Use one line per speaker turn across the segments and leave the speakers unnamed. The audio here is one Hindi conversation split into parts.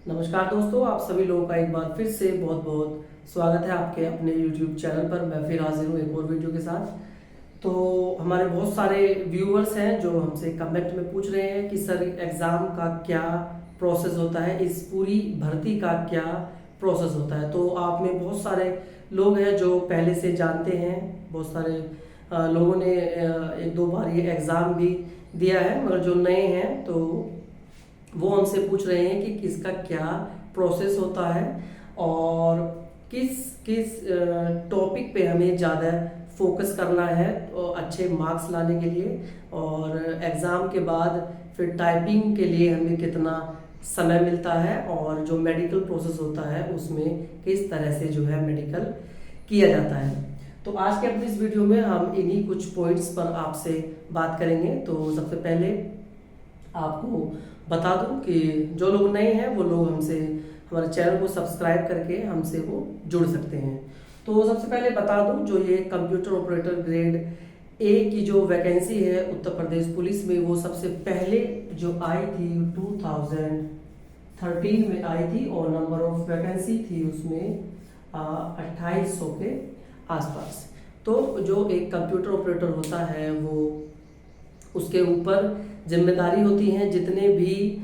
नमस्कार दोस्तों, आप सभी लोगों का एक बार फिर से बहुत बहुत स्वागत है आपके अपने YouTube चैनल पर। मैं फिर हाजिर हूँ एक और वीडियो के साथ। तो हमारे बहुत सारे व्यूअर्स हैं जो हमसे कमेंट में पूछ रहे हैं कि सर एग्ज़ाम का क्या प्रोसेस होता है, इस पूरी भर्ती का क्या प्रोसेस होता है। तो आप में बहुत सारे लोग हैं जो पहले से जानते हैं, बहुत सारे लोगों ने एक दो बार ये एग्ज़ाम भी दिया है, मगर जो नए हैं तो वो हमसे पूछ रहे हैं कि किसका क्या प्रोसेस होता है और किस किस टॉपिक पे हमें ज़्यादा फोकस करना है तो अच्छे मार्क्स लाने के लिए, और एग्ज़ाम के बाद फिर टाइपिंग के लिए हमें कितना समय मिलता है, और जो मेडिकल प्रोसेस होता है उसमें किस तरह से जो है मेडिकल किया जाता है। तो आज के अपनी इस वीडियो में हम इन्हीं कुछ पॉइंट्स पर आपसे बात करेंगे। तो सबसे पहले आपको बता दूं कि जो लोग नए हैं वो लोग हमसे हमारे चैनल को सब्सक्राइब करके हमसे वो जुड़ सकते हैं। तो सबसे पहले बता दूं, जो ये कंप्यूटर ऑपरेटर ग्रेड ए की जो वैकेंसी है उत्तर प्रदेश पुलिस में, वो सबसे पहले जो आई थी 2013 में आई थी, और नंबर ऑफ वैकेंसी थी उसमें 2800 के आसपास। तो जो एक कंप्यूटर ऑपरेटर होता है वो उसके ऊपर जिम्मेदारी होती हैं जितने भी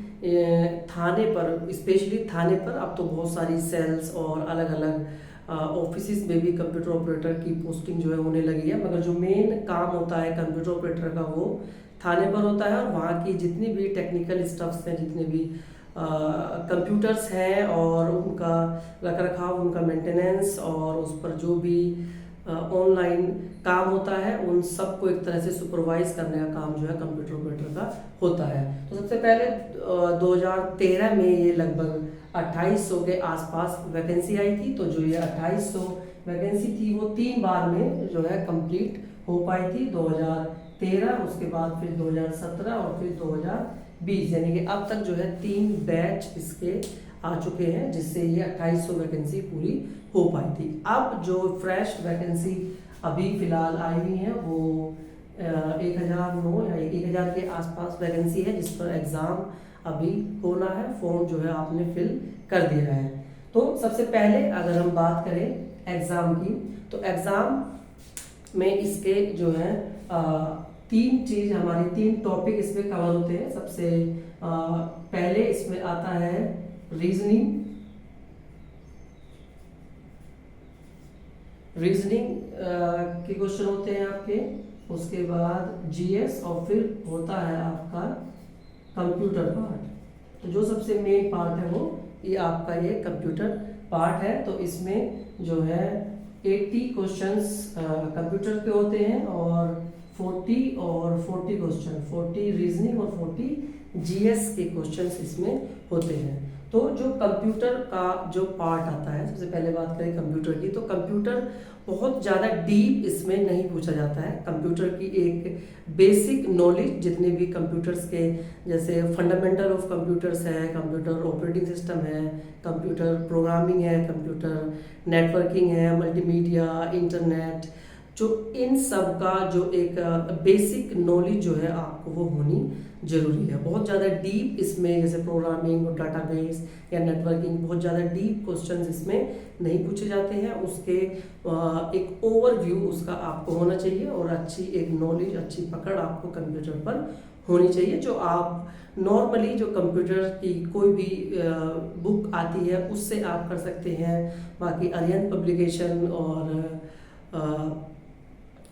थाने पर, स्पेशली थाने पर अब तो बहुत सारी सेल्स और अलग अलग ऑफिस में भी कंप्यूटर ऑपरेटर की पोस्टिंग जो है होने लगी है, मगर जो मेन काम होता है कंप्यूटर ऑपरेटर का वो थाने पर होता है। और वहाँ की जितनी भी टेक्निकल स्टफ्स हैं, जितने भी कंप्यूटर्स हैं और उनका रख रखाव, उनका मेंटेनेंस और उस पर जो भी ऑनलाइन काम होता है, उन सबको एक तरह से सुपरवाइज करने का काम जो है कंप्यूटर ऑपरेटर का होता है। तो सबसे पहले 2013 में ये लगभग 2800 के आसपास वैकेंसी आई थी। तो जो ये 2800 वैकेंसी थी वो 3 बार में जो है कंप्लीट हो पाई थी, 2013, उसके बाद फिर 2017 और फिर 2020, यानी कि अब तक जो है 3 बैच इसके आ चुके हैं, जिससे ये 2800 वैकेंसी पूरी हो पाई थी। अब जो फ्रेश वैकेंसी अभी फिलहाल आई हुई है वो 1009 या 1000 के आसपास वैकेंसी है, जिस पर एग्ज़ाम अभी होना है। फॉर्म जो है आपने फिल कर दिया है। तो सबसे पहले अगर हम बात करें एग्ज़ाम की, तो एग्ज़ाम में इसके जो है 3 चीज़, हमारी 3 टॉपिक इसमें कवर होते हैं। सबसे पहले इसमें आता है रीजनिंग के क्वेश्चन होते हैं आपके, उसके बाद जीएस, और फिर होता है आपका कंप्यूटर पार्ट। तो जो सबसे मेन पार्ट है वो ये आपका ये कंप्यूटर पार्ट है। तो इसमें जो है 80 क्वेश्चंस कंप्यूटर के होते हैं, और 40 क्वेश्चन, 40 रीजनिंग और 40 जीएस के क्वेश्चंस इसमें होते हैं। तो जो कंप्यूटर का जो पार्ट आता है, सबसे पहले बात करें कंप्यूटर की, तो कंप्यूटर बहुत ज़्यादा डीप इसमें नहीं पूछा जाता है। कंप्यूटर की एक बेसिक नॉलेज, जितने भी कंप्यूटर्स के जैसे फंडामेंटल ऑफ कंप्यूटर्स है, कंप्यूटर ऑपरेटिंग सिस्टम है, कंप्यूटर प्रोग्रामिंग है, कंप्यूटर नेटवर्किंग है, मल्टीमीडिया, इंटरनेट, जो इन सब का जो एक बेसिक नॉलेज जो है आपको वो होनी जरूरी है। बहुत ज़्यादा डीप इसमें जैसे प्रोग्रामिंग और डाटाबेस या नेटवर्किंग, बहुत ज़्यादा डीप क्वेश्चंस इसमें नहीं पूछे जाते हैं। उसके एक ओवरव्यू उसका आपको होना चाहिए, और अच्छी एक नॉलेज, अच्छी पकड़ आपको कंप्यूटर पर होनी चाहिए, जो आप नॉर्मली जो कंप्यूटर की कोई भी बुक आती है उससे आप कर सकते हैं। बाकी अरिहंत पब्लिकेशन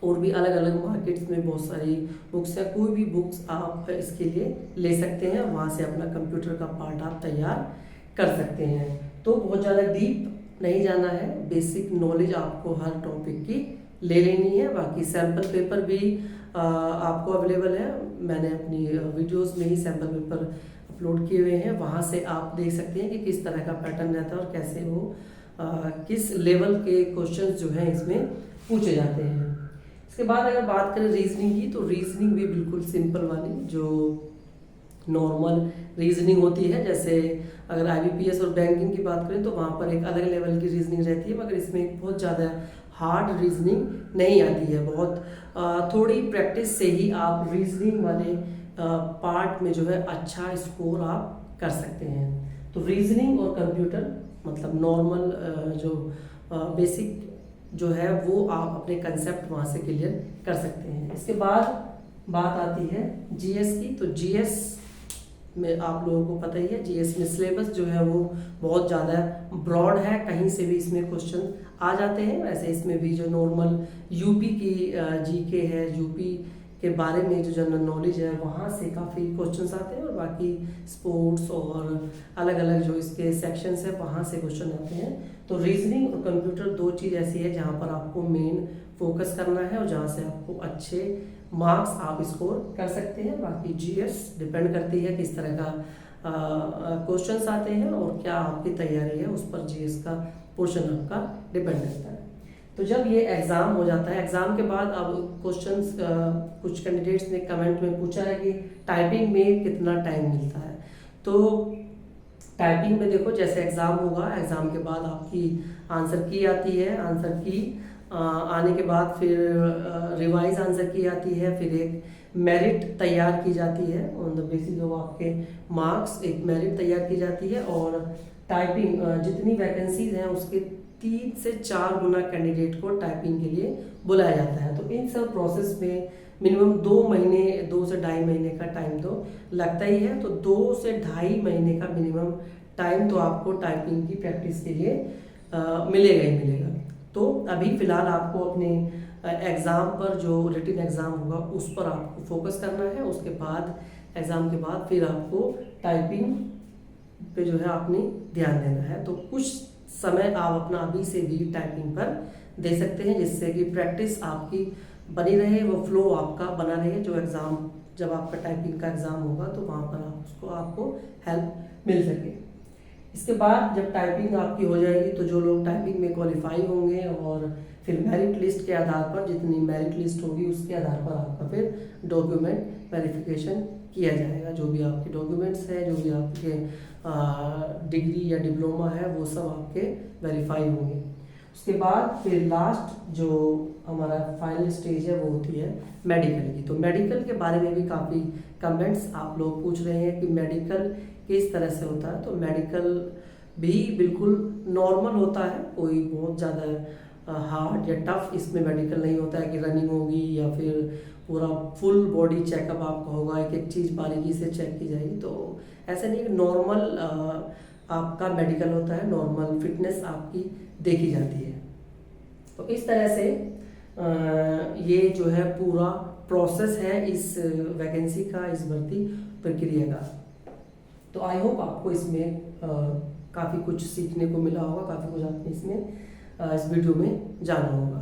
और भी अलग अलग मार्केट्स में बहुत सारी बुक्स हैं, कोई भी बुक्स आप इसके लिए ले सकते हैं, वहाँ से अपना कंप्यूटर का पार्ट आप तैयार कर सकते हैं। तो बहुत ज़्यादा डीप नहीं जाना है, बेसिक नॉलेज आपको हर टॉपिक की ले लेनी है। बाकी सैम्पल पेपर भी आपको अवेलेबल है, मैंने अपनी वीडियोस में ही सैम्पल पेपर अपलोड किए हुए हैं, वहाँ से आप देख सकते हैं कि किस तरह का पैटर्न रहता है और कैसे वो किस लेवल के क्वेश्चंस जो हैं इसमें पूछे जाते हैं। इसके बाद अगर बात करें रीजनिंग की, तो रीजनिंग भी बिल्कुल सिंपल वाली जो नॉर्मल रीजनिंग होती है, जैसे अगर आईबीपीएस और बैंकिंग की बात करें तो वहाँ पर एक अलग लेवल की रीजनिंग रहती है, मगर इसमें एक बहुत ज़्यादा हार्ड रीजनिंग नहीं आती है। बहुत थोड़ी प्रैक्टिस से ही आप रीजनिंग वाले पार्ट में जो है अच्छा स्कोर आप कर सकते हैं। तो रीजनिंग और कंप्यूटर मतलब नॉर्मल जो बेसिक जो है वो आप अपने कंसेप्ट वहाँ से क्लियर कर सकते हैं। इसके बाद बात आती है जीएस की। तो जीएस में आप लोगों को पता ही है, जीएस में सिलेबस जो है वो बहुत ज़्यादा ब्रॉड है, कहीं से भी इसमें क्वेश्चन आ जाते हैं। वैसे इसमें भी जो नॉर्मल यूपी की जीके है, यूपी के बारे में जो जनरल नॉलेज है वहाँ से काफ़ी क्वेश्चंस आते हैं, और बाकी स्पोर्ट्स और अलग अलग जो इसके सेक्शंस है वहाँ से क्वेश्चन आते हैं। तो रीजनिंग और कंप्यूटर दो चीज़ ऐसी है जहाँ पर आपको मेन फोकस करना है और जहाँ से आपको अच्छे मार्क्स आप स्कोर कर सकते हैं। बाकी जीएस डिपेंड करती है किस तरह का क्वेश्चंस आते हैं और क्या आपकी तैयारी है, उस पर जीएस का पोर्शन आपका डिपेंड करता है। तो जब ये एग्ज़ाम हो जाता है, एग्ज़ाम के बाद अब क्वेश्चंस कुछ कैंडिडेट्स ने कमेंट में पूछा है कि टाइपिंग में कितना टाइम मिलता है। तो टाइपिंग में देखो, जैसे एग्ज़ाम होगा, एग्ज़ाम के बाद आपकी आंसर की आती है, आंसर की आने के बाद फिर रिवाइज आंसर की आती है, फिर एक मेरिट तैयार की जाती है ऑन द बेसिस ऑफ आपके मार्क्स, एक मेरिट तैयार की जाती है। और टाइपिंग जितनी वैकेंसीज हैं उसके 3 से 4 गुना कैंडिडेट को टाइपिंग के लिए बुलाया जाता है। तो इन सब प्रोसेस में मिनिमम 2 महीने, 2 से 2.5 महीने का टाइम तो लगता ही है। तो 2 से 2.5 महीने का मिनिमम टाइम तो आपको टाइपिंग की प्रैक्टिस के लिए मिलेगा ही मिलेगा। तो अभी फ़िलहाल आपको अपने एग्ज़ाम पर, जो रिटन एग्ज़ाम होगा उस पर आपको फोकस करना है। उसके बाद एग्ज़ाम के बाद फिर आपको टाइपिंग पे जो है आपने ध्यान देना है। तो कुछ समय आप अपना अभी से भी टाइपिंग पर दे सकते हैं, जिससे कि प्रैक्टिस आपकी बनी रहे, वो फ्लो आपका बना रहे। जो एग्ज़ाम, जब आपका टाइपिंग का एग्ज़ाम होगा तो वहाँ पर आपको हेल्प मिल सके। इसके बाद जब टाइपिंग आपकी हो जाएगी तो जो लोग टाइपिंग में क्वालिफाई होंगे और फिर मेरिट लिस्ट के आधार पर, जितनी मेरिट लिस्ट होगी उसके आधार पर आपका फिर डॉक्यूमेंट वेरिफिकेशन किया जाएगा। जो भी आपके डॉक्यूमेंट्स हैं, जो भी आपके डिग्री या डिप्लोमा है, वो सब आपके वेरीफाई होंगे। उसके बाद फिर लास्ट जो हमारा फाइनल स्टेज है वो होती है मेडिकल की। तो मेडिकल के बारे में भी काफ़ी कमेंट्स आप लोग पूछ रहे हैं कि मेडिकल किस तरह से होता है। तो मेडिकल भी बिल्कुल नॉर्मल होता है, कोई बहुत ज़्यादा हार्ड या टफ इसमें मेडिकल नहीं होता है कि रनिंग होगी या फिर पूरा फुल बॉडी चेकअप आपका होगा, एक एक चीज़ बारीकी से चेक की जाएगी। तो ऐसा नहीं, नॉर्मल आपका मेडिकल होता है, नॉर्मल फिटनेस आपकी देखी जाती है। तो इस तरह से ये जो है पूरा प्रोसेस है इस वैकेंसी का, इस भर्ती प्रक्रिया का। तो आई होप आपको इसमें काफ़ी कुछ सीखने को मिला होगा, काफ़ी कुछ आपने इसमें इस वीडियो में जाना होगा।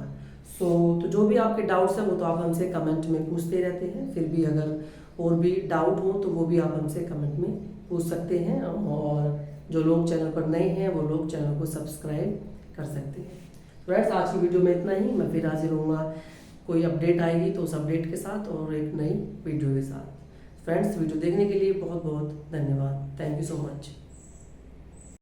तो जो भी आपके डाउट्स हैं वो तो आप हमसे कमेंट में पूछते रहते हैं। फिर भी अगर और भी डाउट हो तो वो भी आप हमसे कमेंट में पूछ सकते हैं, और जो लोग चैनल पर नए हैं वो लोग चैनल को सब्सक्राइब कर सकते हैं। फ्रेंड्स, आज की वीडियो में इतना ही। मैं फिर हाजिर होऊंगा, कोई अपडेट आएगी तो उस अपडेट के साथ और एक नई वीडियो के साथ। फ्रेंड्स, वीडियो देखने के लिए बहुत बहुत धन्यवाद। Thank you so much.